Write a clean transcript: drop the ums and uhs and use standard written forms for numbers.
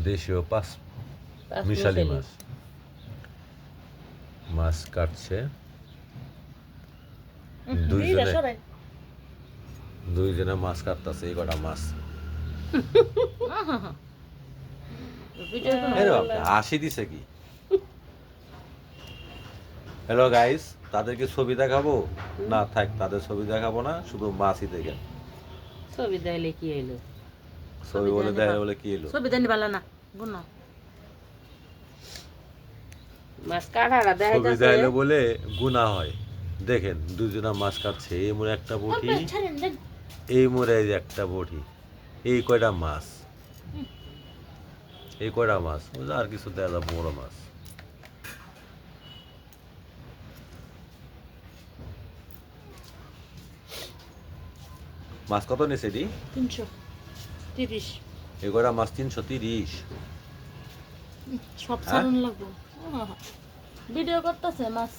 দেশীয় পাঁচ মিশালি মাছ মাছ কাটছে দুইজনে মাছ কাটতেছে এই কটা মাছ হাসি দিছে কি হ্যালো গাইস তাদেরকে ছবি দেখাবো না থাক তাদের ছবি দেখাবো না শুধু মাছই দেখেন ছবি দেখাইলে কি হইলো ছবি বলে দেখালে বলে কি হলো ছবি দেনি ভালো না বুনো মাছ কাটাটা দেখাইতাছে ছবি দেখাইলে বলে গুনাহ হয় দেখেন দুজনা মাছ কাটছে এই মোড়ে একটা বটি এই মোড়ে এই যে একটা বটি এই কয়টা মাছ এই কয়টা মাছ আর কিছু দেখা যাবে বড় মাছ মাছ কত নিছে দি 330 এই কয়টা মাছ 330 সব সারণ লাগবে ভিডিও করতেছে মাছ